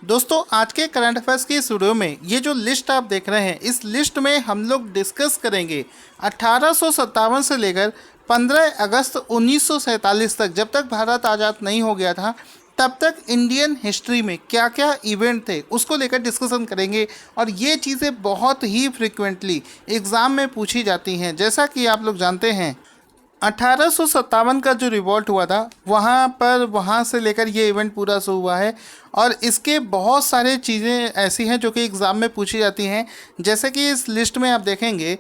दोस्तों आज के करंट अफेयर्स की इस वीडियो में ये जो लिस्ट आप देख रहे हैं, इस लिस्ट में हम लोग डिस्कस करेंगे 1857 से लेकर 15 अगस्त 1947 तक, जब तक भारत आज़ाद नहीं हो गया था तब तक इंडियन हिस्ट्री में क्या क्या इवेंट थे उसको लेकर डिस्कशन करेंगे। और ये चीज़ें बहुत ही फ्रिक्वेंटली एग्ज़ाम में पूछी जाती हैं। जैसा कि आप लोग जानते हैं 1857 का जो रिवॉल्ट हुआ था वहाँ से लेकर ये इवेंट पूरा शुरू हुआ है। और इसके बहुत सारे चीज़ें ऐसी हैं जो कि एग्ज़ाम में पूछी जाती हैं। जैसे कि इस लिस्ट में आप देखेंगे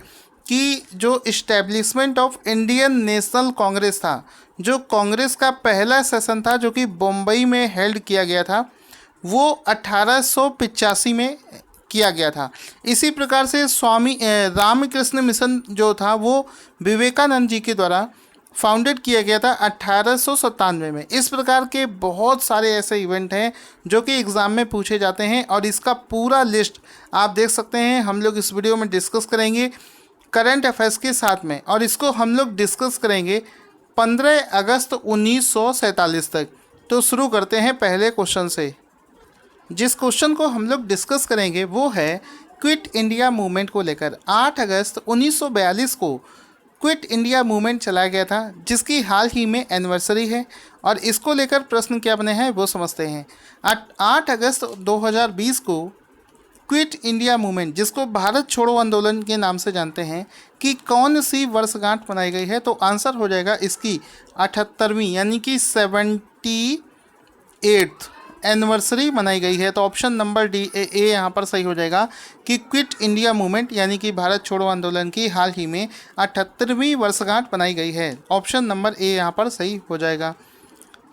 कि जो establishment of Indian national Congress था, जो कांग्रेस का पहला सेशन था जो कि बम्बई में हेल्ड किया गया था, वो 1885 में किया गया था। इसी प्रकार से स्वामी रामकृष्ण मिशन जो था वो विवेकानंद जी के द्वारा फाउंडेड किया गया था 1897 में। इस प्रकार के बहुत सारे ऐसे इवेंट हैं जो कि एग्ज़ाम में पूछे जाते हैं और इसका पूरा लिस्ट आप देख सकते हैं। हम लोग इस वीडियो में डिस्कस करेंगे करंट अफेयर्स के साथ में, और इसको हम लोग डिस्कस करेंगे 15 अगस्त 1947 तक। तो शुरू करते हैं पहले क्वेश्चन से। जिस क्वेश्चन को हम लोग डिस्कस करेंगे वो है क्विट इंडिया मूवमेंट को लेकर। 8 अगस्त 1942 को क्विट इंडिया मूवमेंट चलाया गया था, जिसकी हाल ही में एनिवर्सरी है, और इसको लेकर प्रश्न क्या बने हैं वो समझते हैं। 8 अगस्त 2020 को क्विट इंडिया मूवमेंट, जिसको भारत छोड़ो आंदोलन के नाम से जानते हैं, कि कौन सी वर्षगांठ मनाई गई है? तो आंसर हो जाएगा इसकी 78वीं यानी कि 78th एनिवर्सरी मनाई गई है। तो ऑप्शन नंबर डी ए यहाँ पर सही हो जाएगा कि क्विट इंडिया मूवमेंट यानी कि भारत छोड़ो आंदोलन की हाल ही में 78वीं वर्षगांठ बनाई गई है। ऑप्शन नंबर ए यहाँ पर सही हो जाएगा।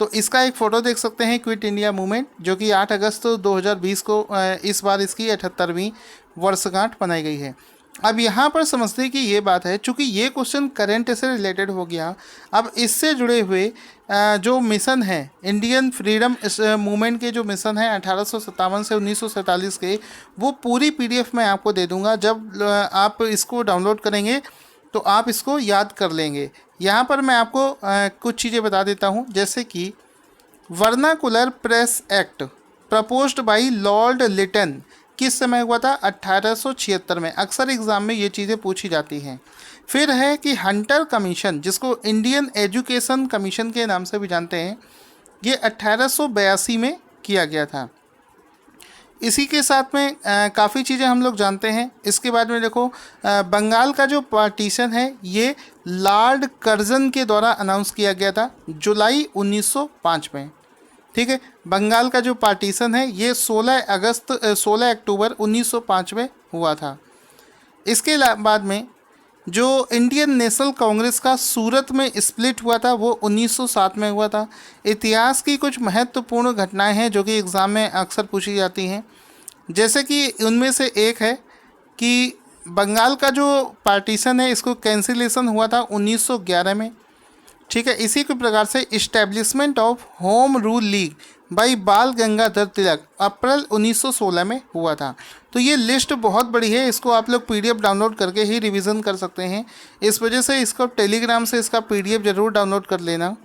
तो इसका एक फ़ोटो देख सकते हैं क्विट इंडिया मूवमेंट, जो कि 8 अगस्त 2020 को इस बार इसकी 78वीं वर्षगांठ बनाई गई है। अब यहाँ पर समझते कि ये बात है, चूँकि ये क्वेश्चन करंट से रिलेटेड हो गया, अब इससे जुड़े हुए जो मिशन है इंडियन फ्रीडम मूवमेंट के जो मिशन है 1857 से 1947 के, वो पूरी पीडीएफ मैं आपको दे दूँगा। जब आप इसको डाउनलोड करेंगे तो आप इसको याद कर लेंगे। यहाँ पर मैं आपको कुछ चीज़ें बता देता हूँ, जैसे कि vernacular press act proposed by lord Lytton किस समय हुआ था? 1876 में। अक्सर एग्ज़ाम में ये चीज़ें पूछी जाती हैं। फिर है कि हंटर कमीशन, जिसको इंडियन एजुकेशन कमीशन के नाम से भी जानते हैं, ये 1882 में किया गया था। इसी के साथ में काफ़ी चीज़ें हम लोग जानते हैं। इसके बाद में देखो बंगाल का जो पार्टीशन है ये लॉर्ड कर्जन के द्वारा अनाउंस किया गया था जुलाई 1905 में। ठीक है, बंगाल का जो पार्टीशन है ये 16 अक्टूबर 1905 में हुआ था। इसके बाद में जो इंडियन नेशनल कांग्रेस का सूरत में स्प्लिट हुआ था वो 1907 में हुआ था। इतिहास की कुछ महत्वपूर्ण घटनाएं हैं जो कि एग्ज़ाम में अक्सर पूछी जाती हैं, जैसे कि उनमें से एक है कि बंगाल का जो पार्टीशन है इसको कैंसिलेशन हुआ था 1911 में। ठीक है, इसी के प्रकार से establishment of home rule league by बाल गंगाधर तिलक अप्रैल 1916 में हुआ था। तो ये लिस्ट बहुत बड़ी है, इसको आप लोग पीडीएफ डाउनलोड करके ही रिवीजन कर सकते हैं। इस वजह से इसको टेलीग्राम से इसका पीडीएफ ज़रूर डाउनलोड कर लेना।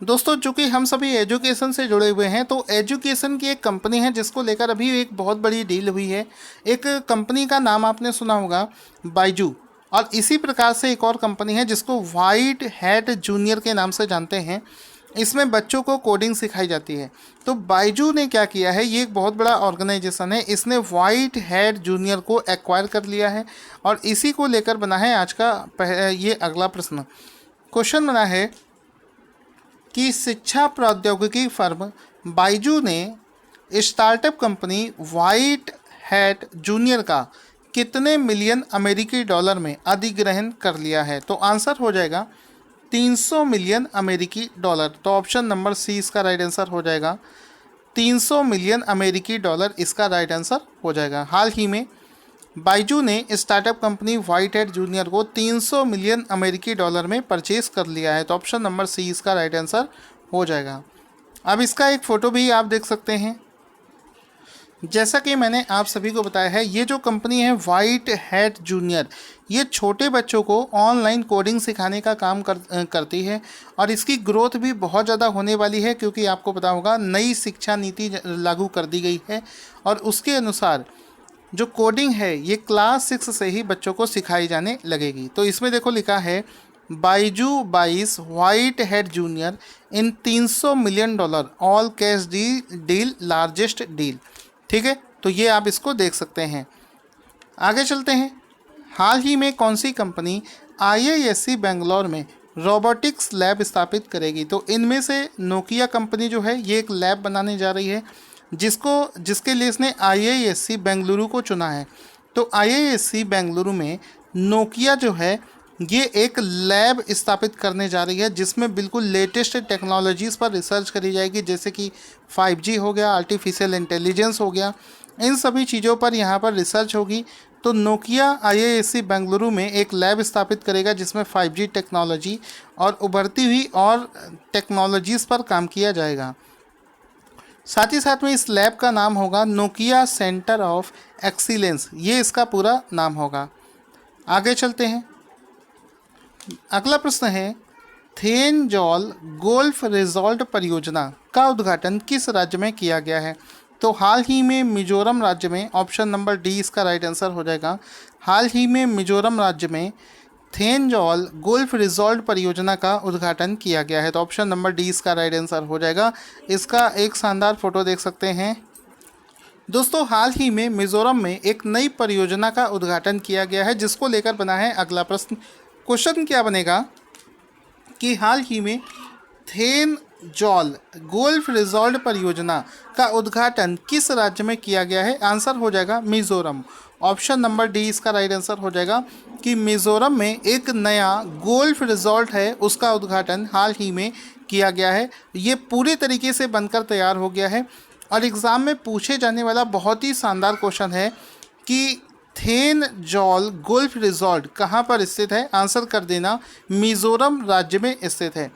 दोस्तों चूँकि हम सभी एजुकेशन से जुड़े हुए हैं, तो एजुकेशन की एक कंपनी है जिसको लेकर अभी एक बहुत बड़ी डील हुई है। एक कंपनी का नाम आपने सुना होगा, बायजू। और इसी प्रकार से एक और कंपनी है जिसको व्हाइट हैट जूनियर के नाम से जानते हैं। इसमें बच्चों को कोडिंग सिखाई जाती है। तो बायजू ने क्या किया है, ये एक बहुत बड़ा ऑर्गेनाइजेशन है, इसने व्हाइट हैट जूनियर को एक्वायर कर लिया है, और इसी को लेकर बना है आज का ये अगला प्रश्न। क्वेश्चन बना है कि शिक्षा प्रौद्योगिकी फर्म बायजू ने startup company white hat junior का कितने मिलियन अमेरिकी डॉलर में अधिग्रहण कर लिया है? तो आंसर हो जाएगा 300 मिलियन अमेरिकी डॉलर। तो ऑप्शन नंबर सी इसका राइट आंसर हो जाएगा। 300 मिलियन अमेरिकी डॉलर इसका राइट आंसर हो जाएगा। हाल ही में बायजू ने startup company white hat junior को 300 मिलियन अमेरिकी डॉलर में परचेज कर लिया है। तो ऑप्शन नंबर सी इसका राइट आंसर हो जाएगा। अब इसका एक फ़ोटो भी आप देख सकते हैं। जैसा कि मैंने आप सभी को बताया है, ये जो कंपनी है व्हाइट हैट जूनियर, ये छोटे बच्चों को ऑनलाइन कोडिंग सिखाने का काम करती है और इसकी ग्रोथ भी बहुत ज़्यादा होने वाली है, क्योंकि आपको पता होगा नई शिक्षा नीति लागू कर दी गई है और उसके अनुसार जो कोडिंग है ये क्लास 6 से ही बच्चों को सिखाई जाने लगेगी। तो इसमें देखो लिखा है बाइजू 22 व्हाइट हेड जूनियर इन $300 million all cash deal largest deal. ठीक है, तो ये आप इसको देख सकते हैं। आगे चलते हैं। हाल ही में कौन सी कंपनी IISc बेंगलोर में रोबोटिक्स लैब स्थापित करेगी? तो इनमें से नोकिया कंपनी जो है ये एक लैब बनाने जा रही है, जिसके लिए इसने IISc बेंगलुरु को चुना है। तो IISc बेंगलुरु में नोकिया जो है ये एक लैब स्थापित करने जा रही है, जिसमें बिल्कुल लेटेस्ट टेक्नोलॉजीज़ पर रिसर्च करी जाएगी, जैसे कि 5G हो गया, आर्टिफिशियल इंटेलिजेंस हो गया, इन सभी चीज़ों पर यहाँ पर रिसर्च होगी। तो नोकिया IISc बेंगलुरु में एक लैब स्थापित करेगा जिसमें 5G टेक्नोलॉजी और उभरती हुई और टेक्नोलॉजीज़ पर काम किया जाएगा। साथ ही साथ में इस लैब का नाम होगा नोकिया सेंटर ऑफ एक्सीलेंस, ये इसका पूरा नाम होगा। आगे चलते हैं। अगला प्रश्न है, थेनजौल गोल्फ रिजॉर्ट परियोजना का उद्घाटन किस राज्य में किया गया है? तो हाल ही में मिजोरम राज्य में, ऑप्शन नंबर डी इसका राइट आंसर हो जाएगा। हाल ही में मिजोरम राज्य में थेनजौल गोल्फ रिजॉर्ट परियोजना का उद्घाटन किया गया है। तो ऑप्शन नंबर डी इसका राइट आंसर हो जाएगा। इसका एक शानदार फोटो देख सकते हैं दोस्तों। हाल ही में मिजोरम में एक नई परियोजना का उद्घाटन किया गया है, जिसको लेकर बना है अगला प्रश्न। क्वेश्चन क्या बनेगा कि हाल ही में थेनजौल गोल्फ रिजॉर्ट परियोजना का उद्घाटन किस राज्य में किया गया है? आंसर हो जाएगा मिजोरम। ऑप्शन नंबर डी इसका राइट आंसर हो जाएगा कि मिजोरम में एक नया गोल्फ रिजॉर्ट है, उसका उद्घाटन हाल ही में किया गया है। ये पूरे तरीके से बनकर तैयार हो गया है और एग्ज़ाम में पूछे जाने वाला बहुत ही शानदार क्वेश्चन है कि थेनजौल गोल्फ रिजॉर्ट कहाँ पर स्थित है? आंसर कर देना, मिजोरम राज्य में स्थित है।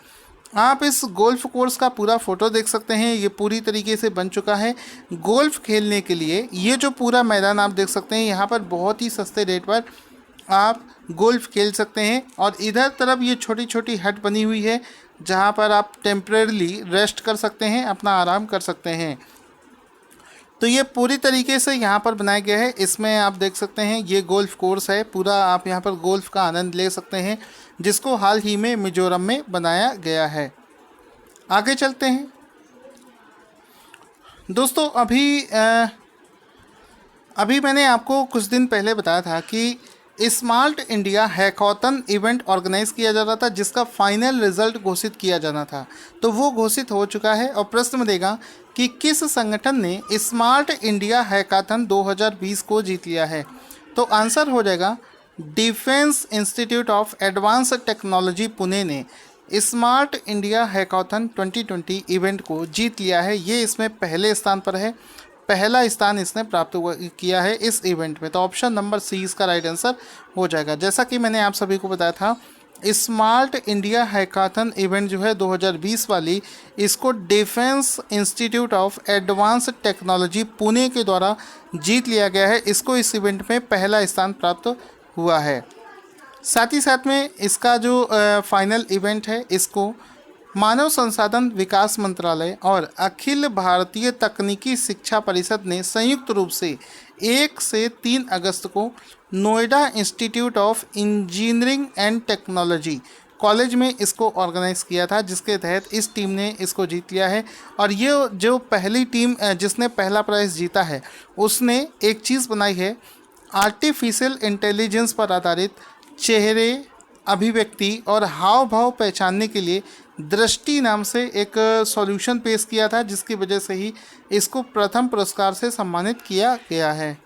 आप इस गोल्फ कोर्स का पूरा फोटो देख सकते हैं, ये पूरी तरीके से बन चुका है गोल्फ खेलने के लिए। ये जो पूरा मैदान आप देख सकते हैं, यहाँ पर बहुत ही सस्ते रेट पर आप गोल्फ खेल सकते हैं। और इधर तरफ ये छोटी छोटी हट बनी हुई है, जहाँ पर आप टेम्परेरली रेस्ट कर सकते हैं, अपना आराम कर सकते हैं। तो ये पूरी तरीके से यहाँ पर बनाया गया है। इसमें आप देख सकते हैं ये गोल्फ कोर्स है पूरा, आप यहाँ पर गोल्फ का आनंद ले सकते हैं, जिसको हाल ही में मिजोरम में बनाया गया है। आगे चलते हैं दोस्तों। अभी मैंने आपको कुछ दिन पहले बताया था कि smart India hackathon event organise किया जा रहा था, जिसका फाइनल रिजल्ट घोषित किया जाना था। तो वो घोषित हो चुका है और प्रश्न देगा कि किस संगठन ने स्मार्ट इंडिया हैकाथन 2020 को जीत लिया है? तो आंसर हो जाएगा defence institute of advance technology Pune ने स्मार्ट इंडिया हैकाथन 2020 इवेंट को जीत लिया है। ये इसमें पहले स्थान पर है, पहला स्थान इसने प्राप्त किया है इस इवेंट में। तो ऑप्शन नंबर सी इसका राइट आंसर हो जाएगा। जैसा कि मैंने आप सभी को बताया था, स्मार्ट इंडिया हैकाथन इवेंट जो है 2020 वाली, इसको defence institute of advance technology Pune के द्वारा जीत लिया गया है। इसको इस इवेंट में पहला स्थान प्राप्त हुआ है। साथ ही साथ में इसका जो फाइनल इवेंट है, इसको मानव संसाधन विकास मंत्रालय और अखिल भारतीय तकनीकी शिक्षा परिषद ने संयुक्त रूप से 1 से 3 अगस्त को Noida institute of engineering and technology college में इसको ऑर्गेनाइज किया था, जिसके तहत इस टीम ने इसको जीत लिया है। और ये जो पहली टीम जिसने पहला प्राइज़ जीता है, उसने एक चीज़ बनाई है, आर्टिफिशियल इंटेलिजेंस पर आधारित चेहरे, अभिव्यक्ति और हाव भाव पहचानने के लिए दृष्टि नाम से एक सॉल्यूशन पेश किया था, जिसकी वजह से ही इसको प्रथम पुरस्कार से सम्मानित किया गया है।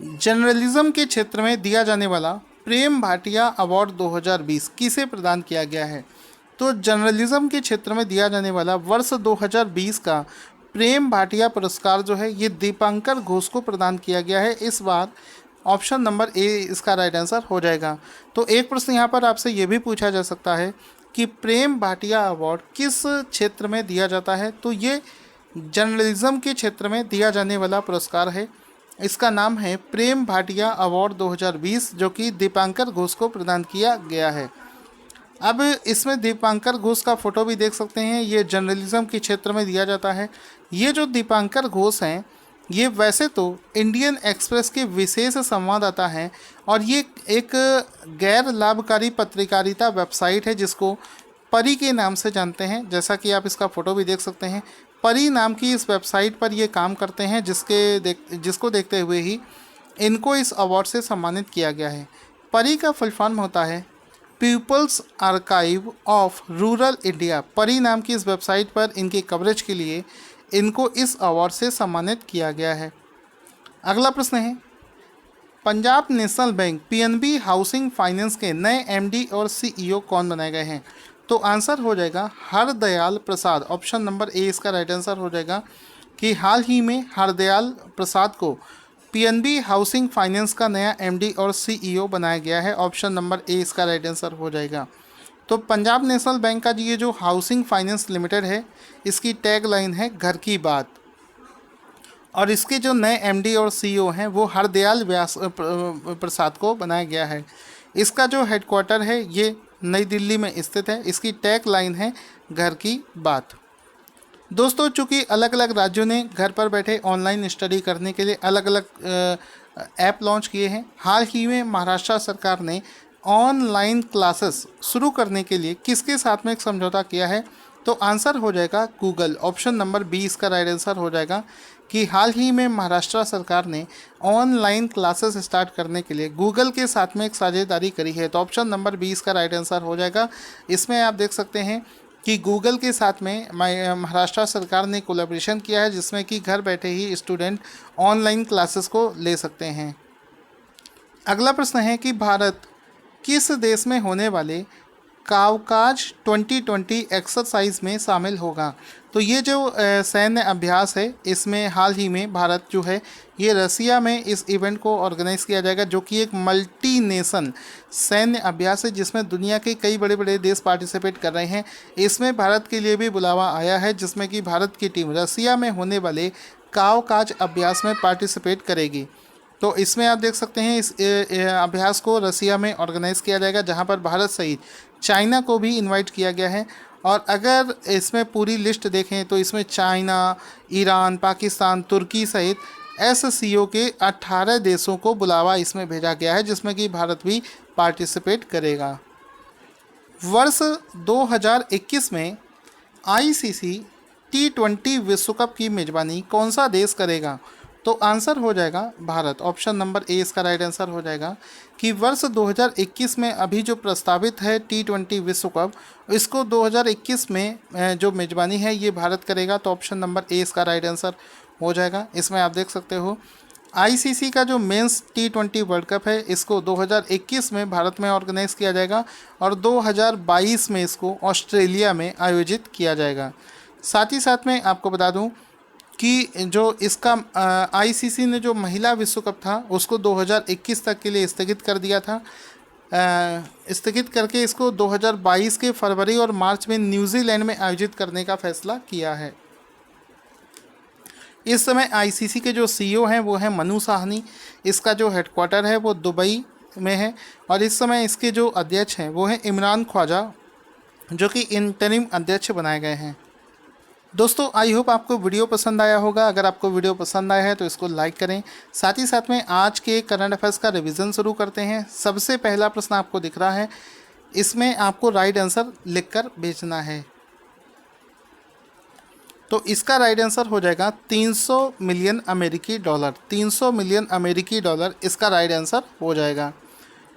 जर्नलिज्म के क्षेत्र में दिया जाने वाला प्रेम भाटिया अवार्ड 2020 किसे प्रदान किया गया है? तो जर्नलिज्म के क्षेत्र में दिया जाने वाला वर्ष 2020 का प्रेम भाटिया पुरस्कार जो है, ये दीपांकर घोष को प्रदान किया गया है इस बार। ऑप्शन नंबर ए इसका राइट आंसर हो जाएगा। तो एक प्रश्न यहाँ पर आपसे ये भी पूछा जा सकता है कि प्रेम भाटिया अवार्ड किस क्षेत्र में दिया जाता है? तो ये जर्नलिज्म के क्षेत्र में दिया जाने वाला पुरस्कार है। इसका नाम है प्रेम भाटिया अवार्ड 2020, जो कि दीपांकर घोष को प्रदान किया गया है। अब इसमें दीपांकर घोष का फोटो भी देख सकते हैं। ये जर्नलिज्म के क्षेत्र में दिया जाता है। ये जो दीपांकर घोष हैं, ये वैसे तो इंडियन एक्सप्रेस के विशेष संवाददाता हैं और ये एक गैर लाभकारी पत्रकारिता वेबसाइट है जिसको परी के नाम से जानते हैं। जैसा कि आप इसका फ़ोटो भी देख सकते हैं, परी नाम की इस वेबसाइट पर ये काम करते हैं, जिसको देखते हुए ही इनको इस अवार्ड से सम्मानित किया गया है। परी का फुल फॉर्म होता है people's archive of rural India. PARI नाम की इस वेबसाइट पर इनके कवरेज के लिए इनको इस अवार्ड से सम्मानित किया गया है। अगला प्रश्न है, Punjab national bank PNB housing finance के नए एमडी और सीईओ कौन बनाए गए हैं? तो आंसर हो जाएगा हरदयाल प्रसाद। ऑप्शन नंबर ए इसका राइट आंसर हो जाएगा कि हाल ही में हरदयाल प्रसाद को पीएनबी हाउसिंग फाइनेंस का नया एमडी और सीईओ बनाया गया है। ऑप्शन नंबर ए इसका राइट आंसर हो जाएगा। तो पंजाब नेशनल बैंक का ये जो हाउसिंग फाइनेंस लिमिटेड है, इसकी टैग लाइन है घर की बात, और इसके जो नए एमडी और सीईओ हैं वो हरदयाल प्रसाद को बनाया गया है। इसका जो हेडक्वार्टर है ये नई दिल्ली में स्थित है। इसकी टैग लाइन है घर की बात। दोस्तों, चूँकि अलग अलग राज्यों ने घर पर बैठे ऑनलाइन स्टडी करने के लिए अलग अलग ऐप लॉन्च किए हैं। हाल ही में महाराष्ट्र सरकार ने ऑनलाइन क्लासेस शुरू करने के लिए किसके साथ में एक समझौता किया है? तो आंसर हो जाएगा गूगल। ऑप्शन नंबर बी इसका राइट आंसर हो जाएगा कि हाल ही में महाराष्ट्र सरकार ने ऑनलाइन क्लासेस स्टार्ट करने के लिए गूगल के साथ में एक साझेदारी करी है। तो ऑप्शन नंबर बी इसका राइट आंसर हो जाएगा। इसमें आप देख सकते हैं कि गूगल के साथ में महाराष्ट्र सरकार ने कोलैबोरेशन किया है, जिसमें कि घर बैठे ही स्टूडेंट ऑनलाइन क्लासेस को ले सकते हैं। अगला प्रश्न है कि भारत किस देश में होने वाले कावकाज 2020 एक्सरसाइज में शामिल होगा? तो ये जो सैन्य अभ्यास है, इसमें हाल ही में भारत जो है ये रसिया में इस इवेंट को ऑर्गेनाइज़ किया जाएगा, जो कि एक मल्टी नेशन सैन्य अभ्यास है जिसमें दुनिया के कई बड़े बड़े देश पार्टिसिपेट कर रहे हैं। इसमें भारत के लिए भी बुलावा आया है, जिसमें कि भारत की टीम रसिया में होने वाले कावकाज अभ्यास में पार्टिसिपेट करेगी। तो इसमें आप देख सकते हैं इस अभ्यास को रसिया में ऑर्गेनाइज़ किया जाएगा, जहां पर भारत सहित चाइना को भी इनवाइट किया गया है। और अगर इसमें पूरी लिस्ट देखें तो इसमें चाइना, ईरान, पाकिस्तान, तुर्की सहित एससीओ के 18 देशों को बुलावा इसमें भेजा गया है, जिसमें कि भारत भी पार्टिसिपेट करेगा। वर्ष 2021 में आईसीसी T20 विश्व कप की मेज़बानी कौन सा देश करेगा? तो आंसर हो जाएगा भारत। ऑप्शन नंबर ए इसका राइट आंसर हो जाएगा कि वर्ष 2021 में अभी जो प्रस्तावित है T20 विश्व कप, इसको 2021 में जो मेज़बानी है ये भारत करेगा। तो ऑप्शन नंबर ए इसका राइट आंसर हो जाएगा। इसमें आप देख सकते हो आईसीसी का जो मेंस T20 वर्ल्ड कप है, इसको 2021 में भारत में ऑर्गेनाइज़ किया जाएगा और 2022 में इसको ऑस्ट्रेलिया में आयोजित किया जाएगा। साथ ही साथ में आपको बता दूं कि जो इसका आईसीसी ने जो महिला विश्व कप था उसको 2021 तक के लिए स्थगित कर दिया था। स्थगित करके इसको 2022 के फरवरी और मार्च में न्यूजीलैंड में आयोजित करने का फैसला किया है। इस समय आईसीसी के जो सीईओ हैं वो हैं मनु साहनी। इसका जो हेडक्वार्टर है वो दुबई में है और इस समय इसके जो अध्यक्ष हैं वो हैं इमरान ख्वाजा, जो कि इंटरिम अध्यक्ष बनाए गए हैं। दोस्तों, आई होप आपको वीडियो पसंद आया होगा। अगर आपको वीडियो पसंद आया है तो इसको लाइक करें। साथ ही साथ में आज के करंट अफेयर्स का रिवीजन शुरू करते हैं। सबसे पहला प्रश्न आपको दिख रहा है, इसमें आपको राइट आंसर लिखकर भेजना है। तो इसका राइट आंसर हो जाएगा 300 मिलियन अमेरिकी डॉलर। 300 मिलियन अमेरिकी डॉलर इसका राइट आंसर हो जाएगा।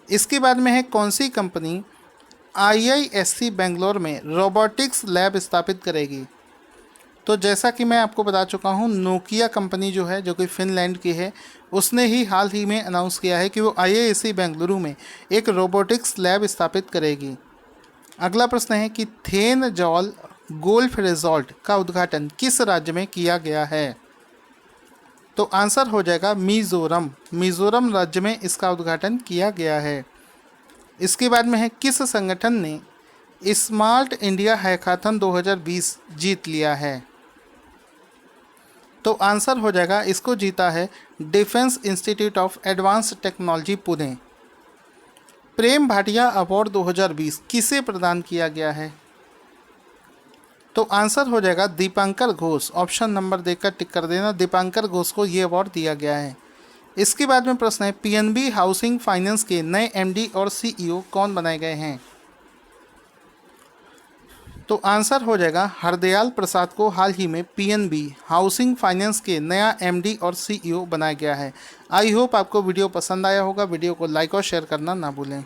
इसके बाद में है कौन सी कंपनी IISc बेंगलोर में रोबोटिक्स लैब स्थापित करेगी? तो जैसा कि मैं आपको बता चुका हूं, नोकिया कंपनी जो है, जो कि फिनलैंड की है, उसने ही हाल ही में अनाउंस किया है कि वो IISc बेंगलुरु में एक रोबोटिक्स लैब स्थापित करेगी। अगला प्रश्न है कि थेन जॉल गोल्फ रिजॉर्ट का उद्घाटन किस राज्य में किया गया है? तो आंसर हो जाएगा मिजोरम। मिजोरम राज्य में इसका उद्घाटन किया गया है। इसके बाद में है किस संगठन ने स्मार्ट इंडिया हैकाथन 2020 जीत लिया है? तो आंसर हो जाएगा, इसको जीता है defence institute of advanced technology Pune. Prem Bhatia award 2020 किसे प्रदान किया गया है? तो आंसर हो जाएगा दीपांकर घोष। ऑप्शन नंबर देकर टिक कर देना, दीपांकर घोष को ये अवार्ड दिया गया है। इसके बाद में प्रश्न है, पीएनबी हाउसिंग फाइनेंस के नए एमडी और सीईओ कौन बनाए गए हैं? तो आंसर हो जाएगा हरदयाल प्रसाद को हाल ही में पीएनबी हाउसिंग फाइनेंस के नया एमडी और सीईओ बनाया गया है। आई होप आपको वीडियो पसंद आया होगा। वीडियो को लाइक और शेयर करना ना भूलें।